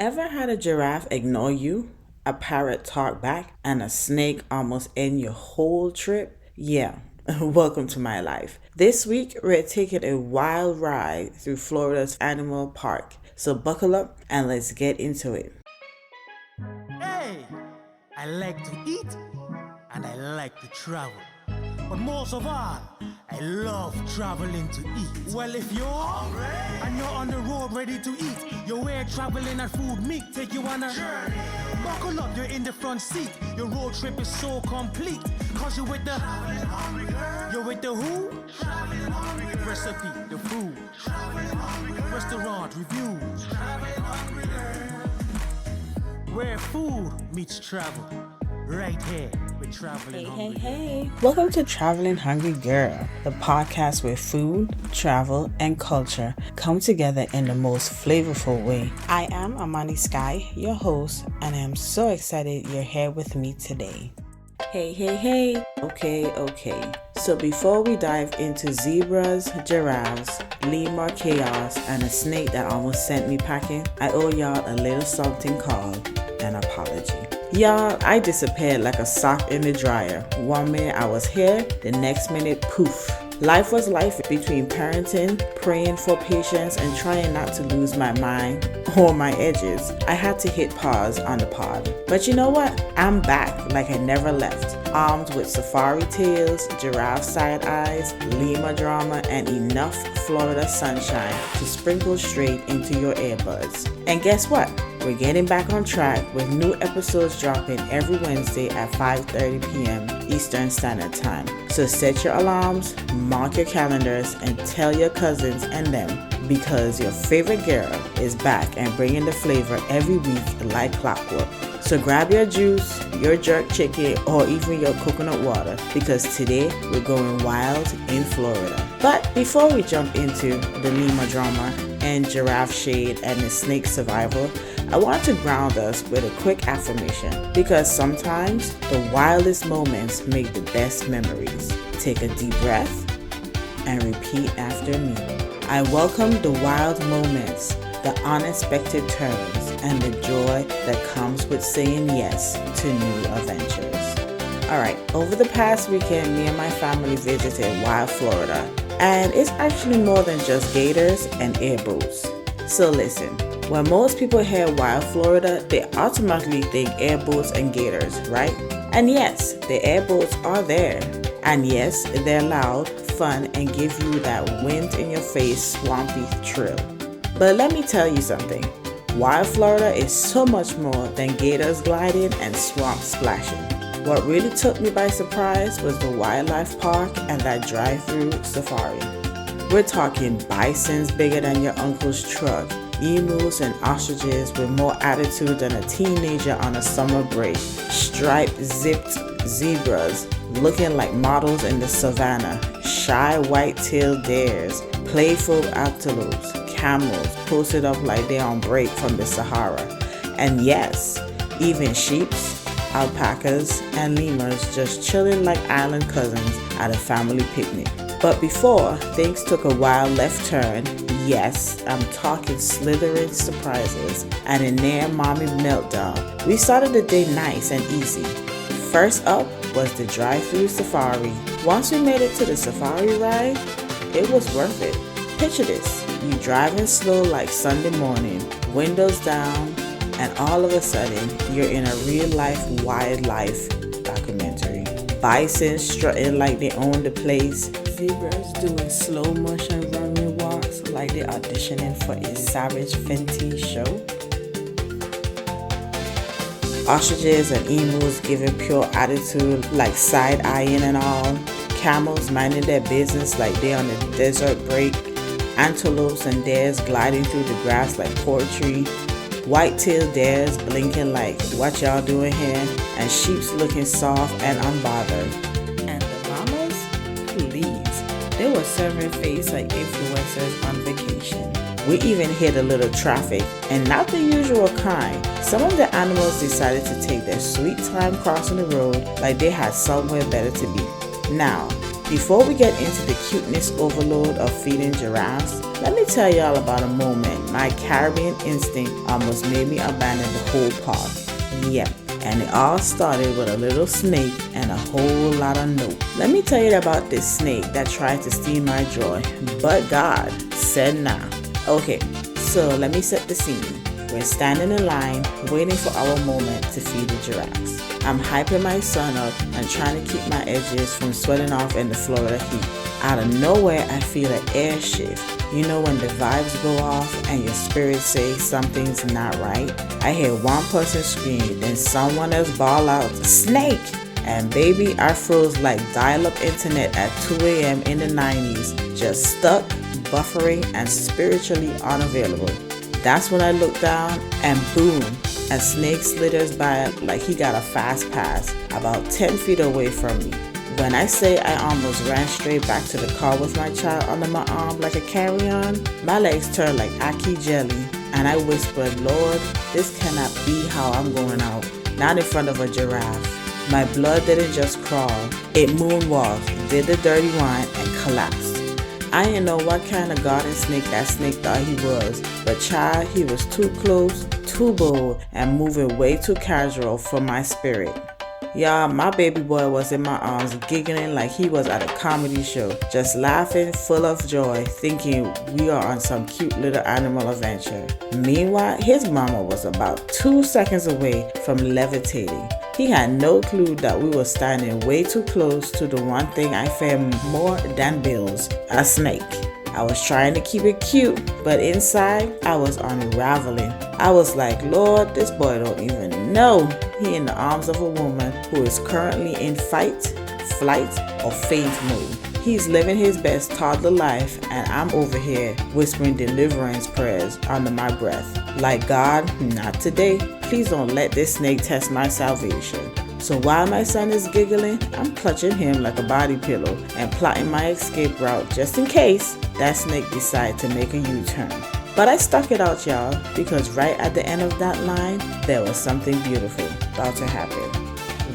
Ever had a giraffe ignore you, a parrot talk back, and a snake almost end your whole trip? Yeah, welcome to my life. This week, we're taking a wild ride through Florida's Animal Park. So buckle up and let's get into it. Hey, I like to eat and I like to travel. But most of all, I love traveling to eat. Well, if you're hungry and you're on the road ready to eat, you're where traveling and food meet, take you on a journey. Buckle up, you're in the front seat. Your road trip is so complete. Cause you're with the traveling hungry girl. You're with the who? Traveling hungry girl. Recipe, the food. Traveling hungry girl. Restaurant reviews. Traveling hungry girl. Where food meets travel. Right here with Traveling Hungry. Hey. Welcome to Traveling Hungry Girl, the podcast where food, travel, and culture come together in the most flavorful way. I am Amani Sky, your host, and I am so excited you're here with me today. Hey. Okay. So before we dive into zebras, giraffes, lemur chaos, and a snake that almost sent me packing, I owe y'all a little something called an apology. Y'all, I disappeared like a sock in the dryer. 1 minute I was here, the next minute, poof. Life was life between parenting, praying for patience, and trying not to lose my mind or my edges. I had to hit pause on the pod. But you know what? I'm back like I never left. Armed with safari tales, giraffe side eyes, lemur drama, and enough Florida sunshine to sprinkle straight into your earbuds. And guess what? We're getting back on track with new episodes dropping every Wednesday at 5:30 p.m. Eastern Standard Time. So set your alarms, mark your calendars, and tell your cousins and them because your favorite girl is back and bringing the flavor every week like clockwork. So grab your juice, your jerk chicken, or even your coconut water because today we're going wild in Florida. But before we jump into the lemur drama and giraffe shade and the snake survival, I want to ground us with a quick affirmation because sometimes the wildest moments make the best memories. Take a deep breath and repeat after me. I welcome the wild moments, the unexpected turns, and the joy that comes with saying yes to new adventures. Alright, over the past weekend, me and my family visited Wild Florida, and it's actually more than just gators and airboats. So listen. When most people hear Wild Florida, they automatically think airboats and gators, right? And yes, the airboats are there. And yes, they're loud, fun, and give you that wind in your face swampy thrill. But let me tell you something. Wild Florida is so much more than gators gliding and swamp splashing. What really took me by surprise was the wildlife park and that drive-thru safari. We're talking bisons bigger than your uncle's truck, emus and ostriches with more attitude than a teenager on a summer break, striped zipped zebras looking like models in the savannah, shy white-tailed deers, playful antelopes, camels posted up like they're on break from the Sahara, and yes, even sheeps, alpacas, and lemurs just chilling like island cousins at a family picnic. But before things took a wild left turn, yes, I'm talking slithering surprises and a near mommy meltdown, we started the day nice and easy. First up was the drive-thru safari. Once we made it to the safari ride, it was worth it. Picture this, you driving slow like Sunday morning, windows down, and all of a sudden, you're in a real-life wildlife documentary. Bison strutting like they own the place, zebras doing slow motion runway walks like they're auditioning for a Savage Fenty show. Ostriches and emus giving pure attitude like side-eyeing and all. Camels minding their business like they're on a desert break. Antelopes and deers gliding through the grass like poetry. White-tailed deers blinking like, what y'all doing here? And sheeps looking soft and unbothered. And the llamas? Please. They were serving face like influencers on vacation. We even hit a little traffic, and not the usual kind. Some of the animals decided to take their sweet time crossing the road like they had somewhere better to be. Now, Before we get into the cuteness overload of feeding giraffes, let me tell y'all about a moment my Caribbean instinct almost made me abandon the whole park. Yep, and it all started with a little snake and a whole lot of no. Let me tell you about this snake that tried to steal my joy, but God said nah. Okay, so let me set the scene. We're standing in line, waiting for our moment to feed the giraffes. I'm hyping my son up and trying to keep my edges from sweating off in the Florida heat. Out of nowhere, I feel an air shift. You know when the vibes go off and your spirit says something's not right? I hear one person scream, then someone else bawl out, "Snake!" And baby, I froze like dial-up internet at 2 a.m. in the 90s, just stuck, buffering, and spiritually unavailable. That's when I looked down and boom, a snake slithers by like he got a fast pass about 10 feet away from me. When I say I almost ran straight back to the car with my child under my arm like a carry-on, my legs turned like Aki jelly and I whispered, "Lord, this cannot be how I'm going out, not in front of a giraffe." My blood didn't just crawl, it moonwalked, did the dirty wine and collapsed. I didn't know what kind of garden snake that snake thought he was, but child, he was too close, too bold, and moving way too casual for my spirit. Y'all, my baby boy was in my arms giggling like he was at a comedy show, just laughing, full of joy, thinking we are on some cute little animal adventure. Meanwhile, his mama was about 2 seconds away from levitating. He had no clue that we were standing way too close to the one thing I fear more than bills, a snake. I was trying to keep it cute, but inside, I was unraveling. I was like, Lord, this boy don't even know he in the arms of a woman who is currently in fight, flight, or faint mode. He's living his best toddler life, and I'm over here whispering deliverance prayers under my breath. Like, God, not today. Please don't let this snake test my salvation. So while my son is giggling, I'm clutching him like a body pillow and plotting my escape route just in case that snake decides to make a U-turn. But I stuck it out, y'all, because right at the end of that line, there was something beautiful about to happen.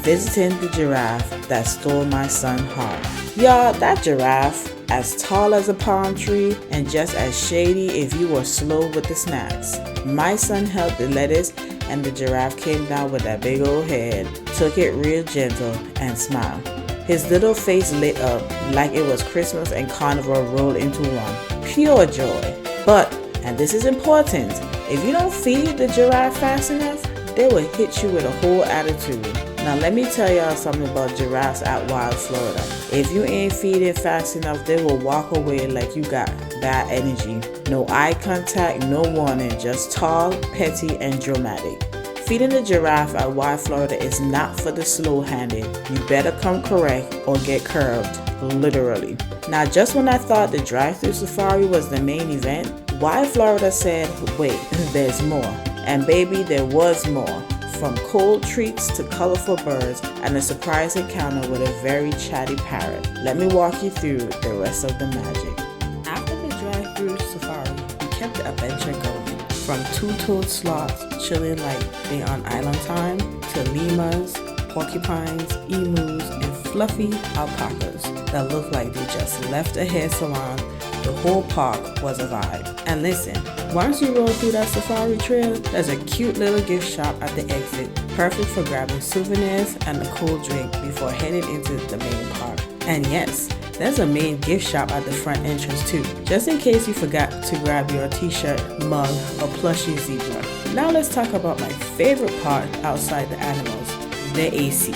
Visiting the giraffe that stole my son's heart. Y'all, that giraffe, as tall as a palm tree and just as shady if you were slow with the snacks. My son held the lettuce and the giraffe came down with that big old head, took it real gentle and smiled. His little face lit up like it was Christmas and Carnival rolled into one. Pure joy. But, and this is important, if you don't feed the giraffe fast enough, they will hit you with a whole attitude. Now let me tell y'all something about giraffes at Wild Florida. If you ain't feeding fast enough, they will walk away like you got bad energy. No eye contact, no warning, just tall, petty, and dramatic. Feeding the giraffe at Wild Florida is not for the slow-handed. You better come correct or get curved, literally. Now just when I thought the drive-thru safari was the main event, Wild Florida said, wait, there's more. And baby, there was more. From cold treats to colorful birds and a surprise encounter with a very chatty parrot. Let me walk you through the rest of the magic. After the drive-thru safari, we kept the adventure going. From two-toed sloths chilling like they on island time to lemurs, porcupines, emus, and fluffy alpacas that look like they just left a hair salon. The whole park was a vibe. And listen, once you roll through that safari trail, there's a cute little gift shop at the exit, perfect for grabbing souvenirs and a cold drink before heading into the main park. And yes, there's a main gift shop at the front entrance too, just in case you forgot to grab your t-shirt, mug, or plushie zebra. Now let's talk about my favorite part outside the animals, the AC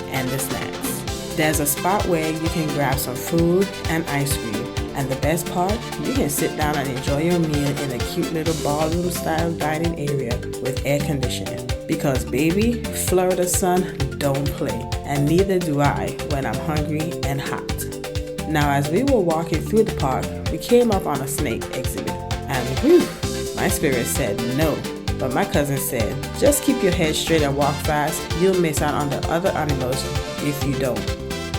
and the snacks. There's a spot where you can grab some food and ice cream. And the best part, you can sit down and enjoy your meal in a cute little ballroom-style dining area with air conditioning. Because baby, Florida sun don't play, and neither do I when I'm hungry and hot. Now as we were walking through the park, we came up on a snake exhibit, and whew, my spirit said no. But my cousin said, just keep your head straight and walk fast, you'll miss out on the other animals if you don't.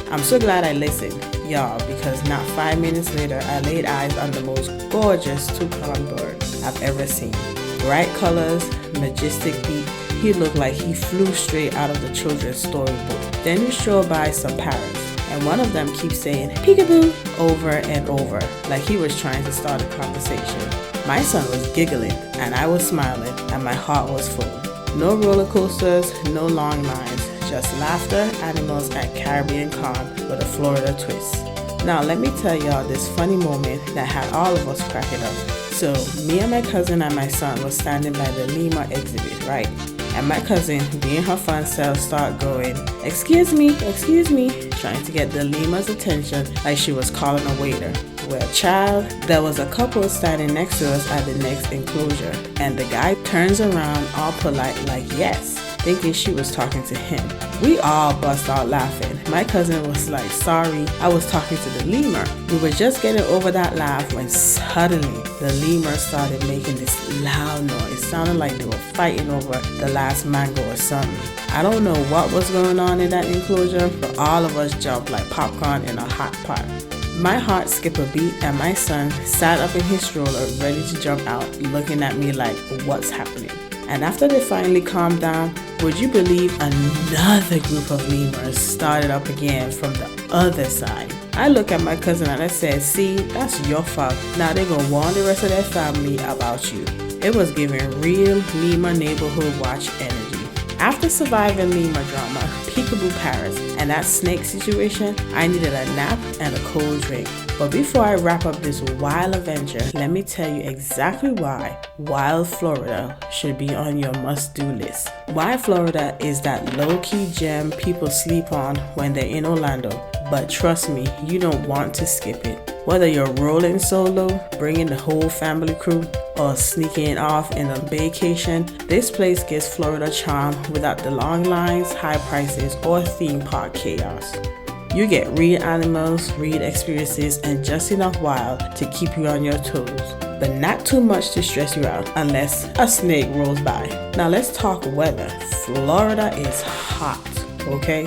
I'm so glad I listened, y'all, because not 5 minutes later, I laid eyes on the most gorgeous toucan bird I've ever seen. Bright colors, majestic beak, he looked like he flew straight out of the children's storybook. Then we strolled by some parrots, and one of them keeps saying peekaboo over and over, like he was trying to start a conversation. My son was giggling, and I was smiling, and my heart was full. No roller coasters, no long lines, just laughter, animals, and Caribbean calm with a Florida twist. Now let me tell y'all this funny moment that had all of us cracking up. So me and my cousin and my son was standing by the lemur exhibit, right? And my cousin, being her fun self, started going, excuse me, trying to get the lemur's attention like she was calling a waiter. Well, child, there was a couple standing next to us at the next enclosure, and the guy turns around all polite like yes, thinking she was talking to him. We all bust out laughing. My cousin was like, sorry, I was talking to the lemur. We were just getting over that laugh when suddenly the lemur started making this loud noise. Sounded like they were fighting over the last mango or something. I don't know what was going on in that enclosure, but all of us jumped like popcorn in a hot pot. My heart skipped a beat, and my son sat up in his stroller ready to jump out, looking at me like, what's happening? And after they finally calmed down, would you believe another group of lemurs started up again from the other side? I look at my cousin and I said, see, that's your fault. Now they're gonna warn the rest of their family about you. It was giving real lemur neighborhood watch energy. After surviving lemur drama, peekaboo parrots, and that snake situation, I needed a nap and a cold drink. But before I wrap up this wild adventure, let me tell you exactly why Wild Florida should be on your must-do list. Wild Florida is that low-key gem people sleep on when they're in Orlando, but trust me, you don't want to skip it. Whether you're rolling solo, bringing the whole family crew, or sneaking off in a vacation, this place gives Florida charm without the long lines, high prices, or theme park chaos. You get real animals, real experiences, and just enough wild to keep you on your toes, but not too much to stress you out unless a snake rolls by. Now let's talk weather. Florida is hot, okay?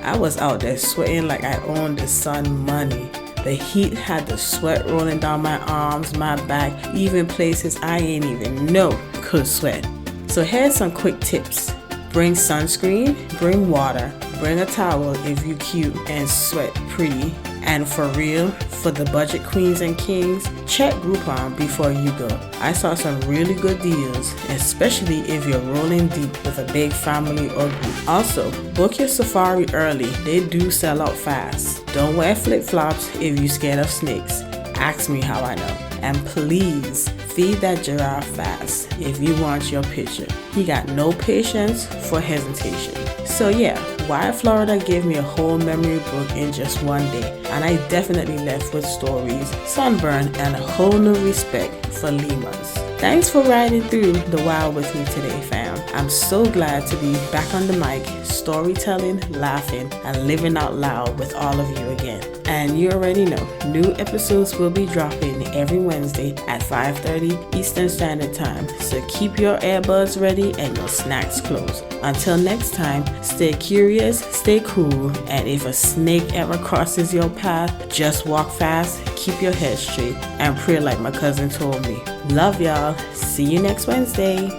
I was out there sweating like I owned the sun money. The heat had the sweat rolling down my arms, my back, even places I ain't even know could sweat. So here's some quick tips. Bring sunscreen, bring water, bring a towel if you cute and sweat pretty. And for real, for the budget queens and kings, check Groupon before you go. I saw some really good deals, especially if you're rolling deep with a big family or group. Also, book your safari early. They do sell out fast. Don't wear flip-flops if you're scared of snakes. Ask me how I know. And please, feed that giraffe fast if you want your picture. He got no patience for hesitation. So yeah, Wild Florida gave me a whole memory book in just one day, and I definitely left with stories, sunburn, and a whole new respect for lemurs. Thanks for riding through the wild with me today, fam. I'm so glad to be back on the mic, storytelling, laughing, and living out loud with all of you again. And you already know, new episodes will be dropping every Wednesday at 5:30 Eastern Standard Time. So keep your earbuds ready and your snacks close. Until next time, stay curious, stay cool, and if a snake ever crosses your path, just walk fast, keep your head straight, and pray like my cousin told me. Love y'all. See you next Wednesday.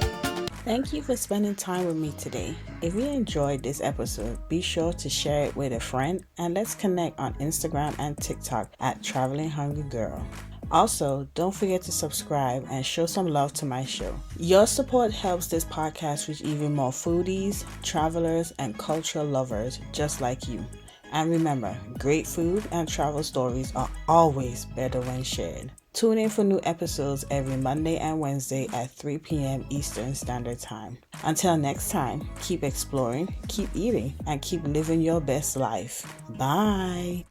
Thank you for spending time with me today. If you enjoyed this episode, be sure to share it with a friend, and let's connect on Instagram and TikTok at Traveling Hungry Girl. Also, don't forget to subscribe and show some love to my show. Your support helps this podcast reach even more foodies, travelers, and cultural lovers just like you. And remember, great food and travel stories are always better when shared. Tune in for new episodes every Monday and Wednesday at 3 p.m. Eastern Standard Time. Until next time, keep exploring, keep eating, and keep living your best life. Bye.